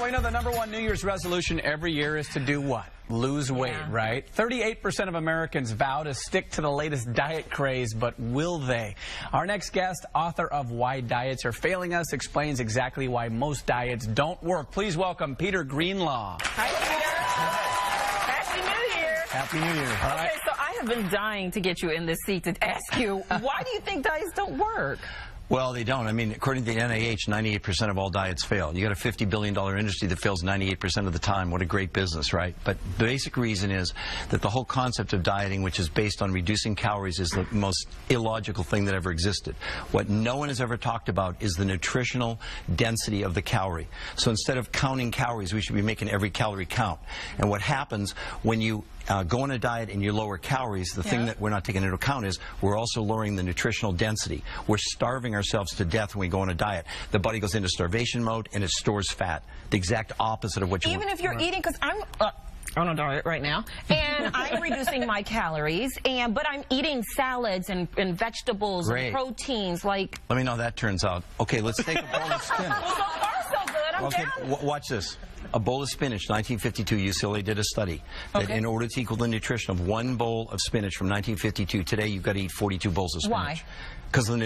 Well, you know, the #1 New Year's resolution every year is to do what? Lose weight, right? 38% of Americans vow to stick to the latest diet craze, but will they? Our next guest, author of Why Diets Are Failing Us, explains exactly why most diets don't work. Please welcome Peter Greenlaw. Hi, Peter. Happy New Year. Happy New Year. All right. Okay, so I have been dying to get you in this seat to ask you, why do you think diets don't work? Well, they don't. I mean, according to the NIH, 98% of all diets fail. You got a $50 billion industry that fails 98% of the time. What a great business, right? But the basic reason is that the whole concept of dieting, which is based on reducing calories, is the most illogical thing that ever existed. What no one has ever talked about is the nutritional density of the calorie. So instead of counting calories, we should be making every calorie count. And what happens when you go on a diet and you lower calories, the thing that we're not taking into account is we're also lowering the nutritional density. We're starving ourselves to death when we go on a diet. The body goes into starvation mode and it stores fat. The exact opposite of what you want. Even if you're eating, because I'm on a diet right now, and I'm reducing my calories, but I'm eating salads and vegetables and proteins. Like, let me know how that turns out. Okay, let's take a bowl of spinach. Well, so far so good. I'm down. Watch this. A bowl of spinach, 1952, UCLA did a study that in order to equal the nutrition of one bowl of spinach from 1952, today you've got to eat 42 bowls of spinach. Why? Because the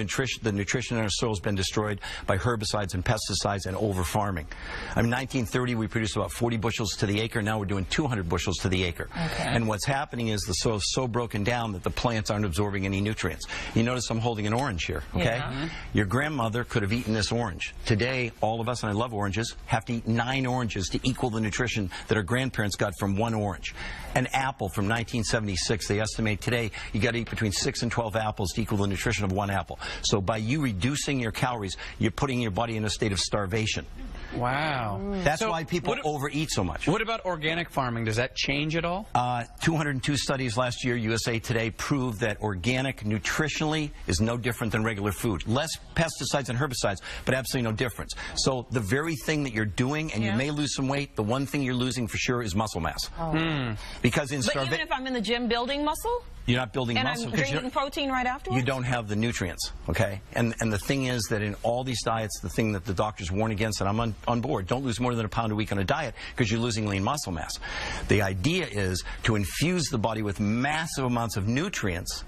nutrition in our soil has been destroyed by herbicides and pesticides and over-farming. I mean, 1930, we produced about 40 bushels to the acre. Now we're doing 200 bushels to the acre. Okay. And what's happening is the soil is so broken down that the plants aren't absorbing any nutrients. You notice I'm holding an orange here, okay? Yeah. Your grandmother could have eaten this orange. Today, all of us, and I love oranges, have to eat 9 oranges to equal the nutrition that our grandparents got from 1 orange. An apple from 1976, they estimate today you got to eat between 6 and 12 apples to equal the nutrition of 1 apple. So by you reducing your calories, you're putting your body in a state of starvation. Wow. That's why people overeat so much. What about organic farming? Does that change at all? 202 studies last year, USA Today, proved that organic nutritionally is no different than regular food. Less pesticides and herbicides, but absolutely no difference. So the very thing that you're doing, and you may lose some weight, the one thing you're losing for sure is muscle mass. Because in But even if I'm in the gym building muscle? You're not building muscle. And I'm drinking protein right afterwards? You don't have the nutrients, okay? And the thing is that in all these diets, the thing that the doctors warn against, and I'm on board, don't lose more than a pound a week on a diet because you're losing lean muscle mass. The idea is to infuse the body with massive amounts of nutrients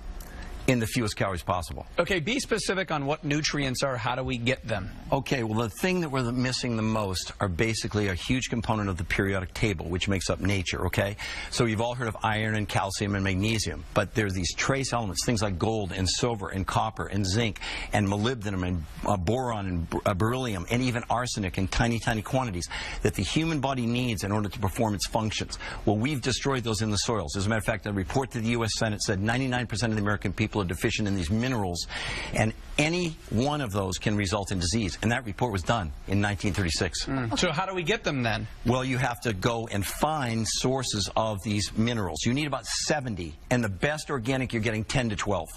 in the fewest calories possible. Okay, be specific on what nutrients are. How do we get them? Okay, well, the thing that we're missing the most are basically a huge component of the periodic table, which makes up nature, okay? So you've all heard of iron and calcium and magnesium, but there's these trace elements, things like gold and silver and copper and zinc and molybdenum and boron and beryllium and even arsenic in tiny, tiny quantities that the human body needs in order to perform its functions. Well, we've destroyed those in the soils. As a matter of fact, a report to the U.S. Senate said 99% of the American people are deficient in these minerals, and any one of those can result in disease. And that report was done in 1936. So how do we get them then? Well, you have to go and find sources of these minerals. You need about 70, and the best organic you're getting 10 to 12.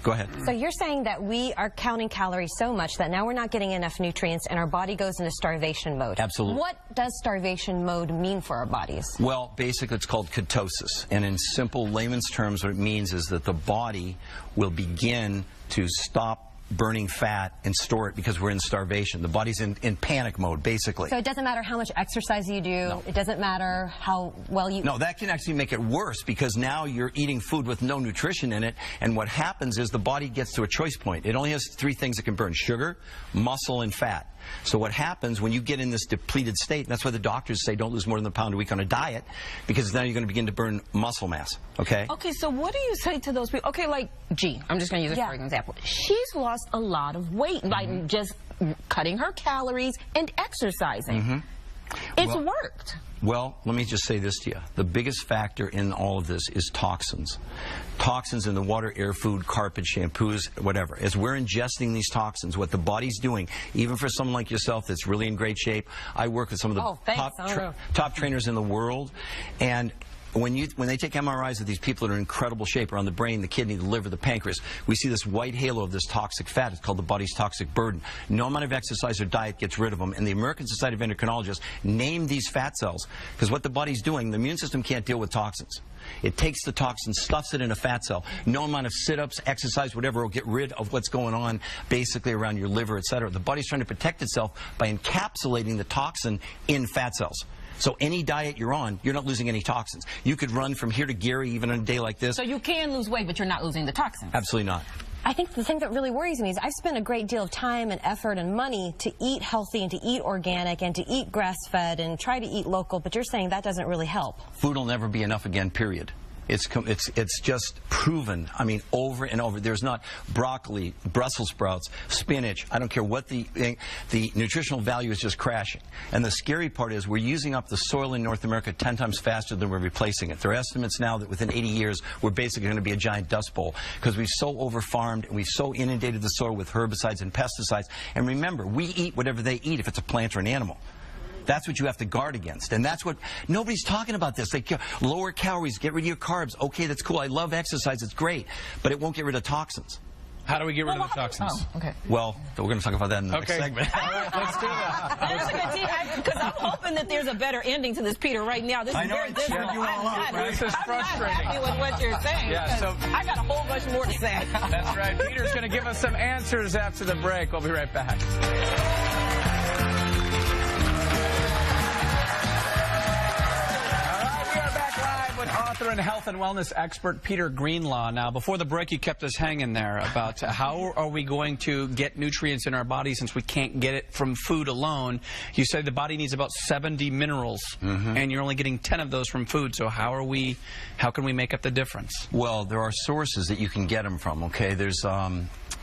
Go ahead. So you're saying that we are counting calories so much that now we're not getting enough nutrients and our body goes into starvation mode. Absolutely. What does starvation mode mean for our bodies? Well, basically it's called ketosis. And in simple layman's terms, what it means is that the body will begin to stop burning fat and store it because we're in starvation. The body's in panic mode, basically. So it doesn't matter how much exercise you do. No. It doesn't matter how well you... No, that can actually make it worse because now you're eating food with no nutrition in it, and what happens is the body gets to a choice point. It only has 3 things it can burn: sugar, muscle, and fat. So what happens when you get in this depleted state, and that's why the doctors say don't lose more than a pound a week on a diet, because now you're going to begin to burn muscle mass, okay? Okay, so what do you say to those people? Okay, like, G, I'm just going to use this for an example. She's lost a lot of weight by just cutting her calories and exercising. It's worked. Well, let me just say this to you. The biggest factor in all of this is toxins. Toxins in the water, air, food, carpet, shampoos, whatever. As we're ingesting these toxins, what the body's doing, even for someone like yourself that's really in great shape, I work with some of the top trainers in the world, and when they take MRIs of these people that are in incredible shape around the brain, the kidney, the liver, the pancreas, we see this white halo of this toxic fat. It's called the body's toxic burden. No amount of exercise or diet gets rid of them. And the American Society of Endocrinologists named these fat cells because what the body's doing, the immune system can't deal with toxins. It takes the toxin, stuffs it in a fat cell. No amount of sit-ups, exercise, whatever will get rid of what's going on basically around your liver, etc. The body's trying to protect itself by encapsulating the toxin in fat cells. So any diet you're on, you're not losing any toxins. You could run from here to Gary even on a day like this. So you can lose weight, but you're not losing the toxins? Absolutely not. I think the thing that really worries me is I've spent a great deal of time and effort and money to eat healthy and to eat organic and to eat grass-fed and try to eat local, but you're saying that doesn't really help. Food will never be enough again, period. It's just proven, I mean, over and over. There's not broccoli, Brussels sprouts, spinach. I don't care what the nutritional value is just crashing. And the scary part is we're using up the soil in North America 10 times faster than we're replacing it. There are estimates now that within 80 years, we're basically going to be a giant dust bowl because we've so over-farmed and we've so inundated the soil with herbicides and pesticides. And remember, we eat whatever they eat if it's a plant or an animal. That's what you have to guard against. And that's what, nobody's talking about this. Like, lower calories, get rid of your carbs. Okay, that's cool. I love exercise. It's great. But it won't get rid of toxins. How do we get rid of the toxins? Oh, okay. Well, we're going to talk about that in the next segment. All right, let's do that. That's a good team, because I'm hoping that there's a better ending to this, Peter, right now. This is very difficult. This is frustrating. I'm not happy with what you're saying. Yeah, so I got a whole bunch more to say. That's right. Peter's going to give us some answers after the break. We'll be right back. With author and health and wellness expert Peter Greenlaw. Now, before the break, you kept us hanging there about how are we going to get nutrients in our body since we can't get it from food alone. You said the body needs about 70 minerals, and you're only getting 10 of those from food. So how can we make up the difference? Well, there are sources that you can get them from, okay?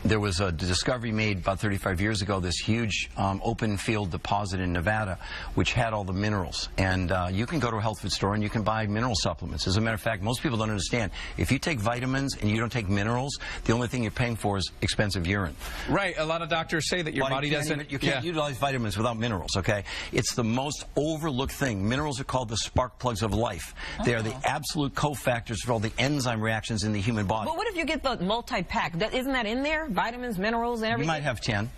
There was a discovery made about 35 years ago, this huge open field deposit in Nevada, which had all the minerals. And you can go to a health food store and you can buy mineral supplements. As a matter of fact, most people don't understand. If you take vitamins and you don't take minerals, the only thing you're paying for is expensive urine. Right. A lot of doctors say that your body doesn't... You can't utilize vitamins without minerals, okay? It's the most overlooked thing. Minerals are called the spark plugs of life. They are the absolute cofactors for all the enzyme reactions in the human body. But what if you get the multi-pack? Isn't that in there? Vitamins, minerals, and everything? You might have 10.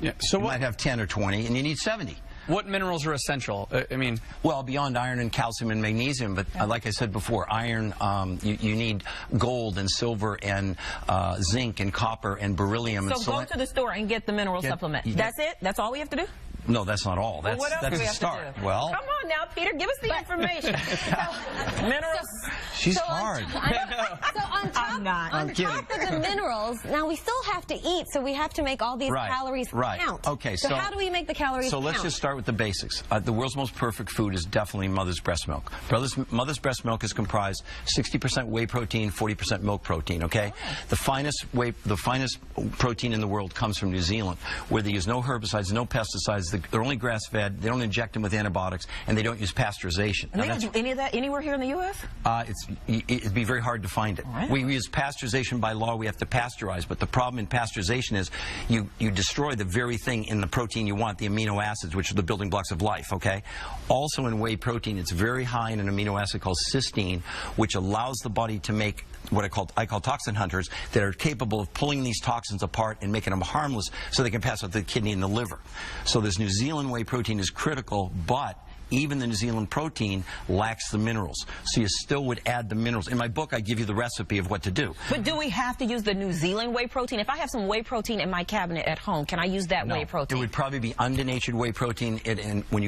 Yeah. So you might have 10 or 20, and you need 70. What minerals are essential? I mean... Well, beyond iron and calcium and magnesium, but like I said before, iron, you need gold and silver and zinc and copper and beryllium. So go to the store and get the mineral supplement. That's it? That's all we have to do? No, that's not all. That's, what else that's do we a have start. To do? Well, come on now, Peter, give us the information. Minerals. She's hard. So on top of the minerals, now we still have to eat, so we have to make all these calories count. Okay, so how do we make the calories count? So let's just start with the basics. The world's most perfect food is definitely mother's breast milk. Mother's breast milk is comprised 60% whey protein, 40% milk protein, okay? The finest protein in the world comes from New Zealand, where they use no herbicides, no pesticides. They're only grass-fed. They don't inject them with antibiotics, and they don't use pasteurization. And they don't do any of that anywhere here in the U.S.? It'd be very hard to find it. Right. We use pasteurization by law. We have to pasteurize, but the problem in pasteurization is you destroy the very thing in the protein you want, the amino acids, which are the building blocks of life, okay? Also in whey protein, it's very high in an amino acid called cysteine, which allows the body to make what I call toxin hunters that are capable of pulling these toxins apart and making them harmless so they can pass out the kidney and the liver. So this New Zealand whey protein is critical, but even the New Zealand protein lacks the minerals. So you still would add the minerals. In my book, I give you the recipe of what to do. But do we have to use the New Zealand whey protein? If I have some whey protein in my cabinet at home, can I use that whey protein? It would probably be undenatured whey protein. And when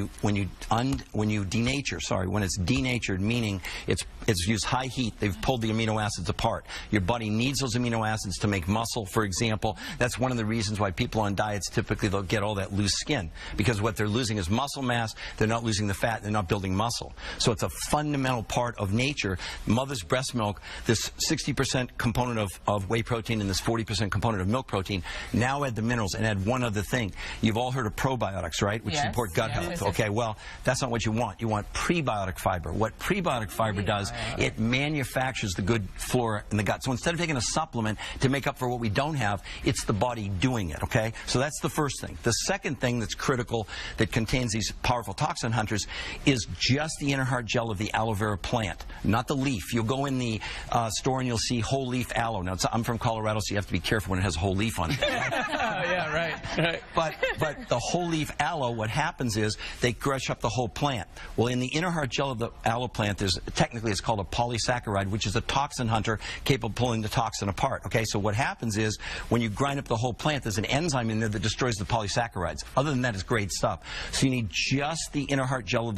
it's denatured, meaning it's used high heat, they've pulled the amino acids apart. Your body needs those amino acids to make muscle, for example. That's one of the reasons why people on diets typically they'll get all that loose skin, because what they're losing is muscle mass. They're not losing the fat, they're not building muscle. So it's a fundamental part of nature. Mother's breast milk, this 60% component of whey protein and this 40% component of milk protein, now add the minerals and add one other thing. You've all heard of probiotics, right? Which support gut health. Okay, well, that's not what you want. You want prebiotic fiber. What prebiotic fiber does, it manufactures the good flora in the gut. So instead of taking a supplement to make up for what we don't have, it's the body doing it, okay? So that's the first thing. The second thing that's critical that contains these powerful toxin hunters citrus is just the inner heart gel of the aloe vera plant, not the leaf. You'll go in the store and you'll see whole leaf aloe. Now, I'm from Colorado, so you have to be careful when it has a whole leaf on it. Yeah, right. But the whole leaf aloe, what happens is they crush up the whole plant. Well, in the inner heart gel of the aloe plant, technically it's called a polysaccharide, which is a toxin hunter capable of pulling the toxin apart. Okay, so what happens is when you grind up the whole plant, there's an enzyme in there that destroys the polysaccharides. Other than that, it's great stuff. So you need just the inner heart gel of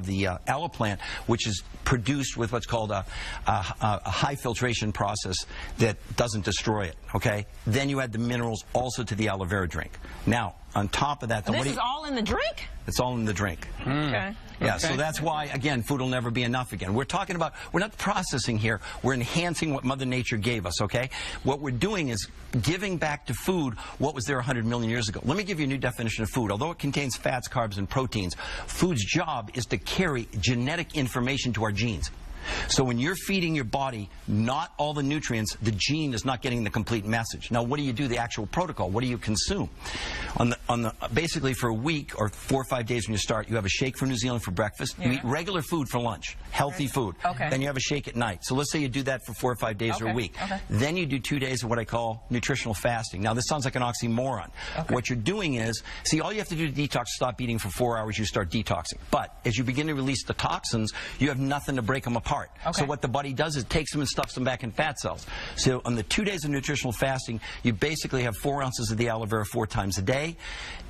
the aloe plant, which is produced with what's called a high filtration process that doesn't destroy it. Okay, then you add the minerals also to the aloe vera drink. Now, on top of that, this is all in the drink? It's all in the drink. Okay. Yeah, so that's why, again, food will never be enough again. We're talking about, we're not processing here, we're enhancing what Mother Nature gave us, okay? What we're doing is giving back to food what was there 100 million years ago. Let me give you a new definition of food. Although it contains fats, carbs, and proteins, food's job is to carry genetic information to our genes. So when you're feeding your body not all the nutrients, the gene is not getting the complete message. Now, what do you do? The actual protocol. What do you consume? Basically, for a week or 4 or 5 days when you start, you have a shake from New Zealand for breakfast. You eat regular food for lunch, healthy food. Okay. Then you have a shake at night. So let's say you do that for 4 or 5 days or a week. Then you do 2 days of what I call nutritional fasting. Now, this sounds like an oxymoron. What you're doing is, see, all you have to do to detox, stop eating for 4 hours, you start detoxing. But as you begin to release the toxins, you have nothing to break them apart. So what the body does is takes them and stuffs them back in fat cells. So on the 2 days of nutritional fasting, you basically have 4 ounces of the aloe vera 4 times a day,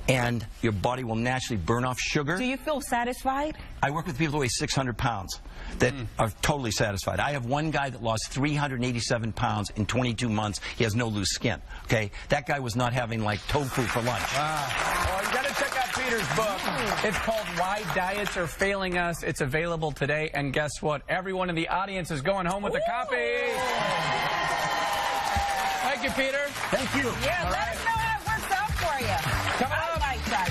and your body will naturally burn off sugar. Do you feel satisfied? I work with people who weigh 600 pounds that are totally satisfied. I have one guy that lost 387 pounds in 22 months. He has no loose skin. Okay, that guy was not having like tofu for lunch. Well, you got to check out Peter's book. It's called Why Diets Are Failing Us. It's available today, and guess what? Everyone in the audience is going home with a copy. Thank you, Peter. Thank you. Yeah, let us know how it works out for you. Coming up,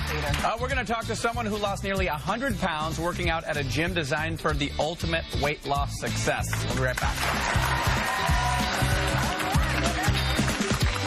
Peter. we're going to talk to someone who lost nearly 100 pounds working out at a gym designed for the ultimate weight loss success. We'll be right back.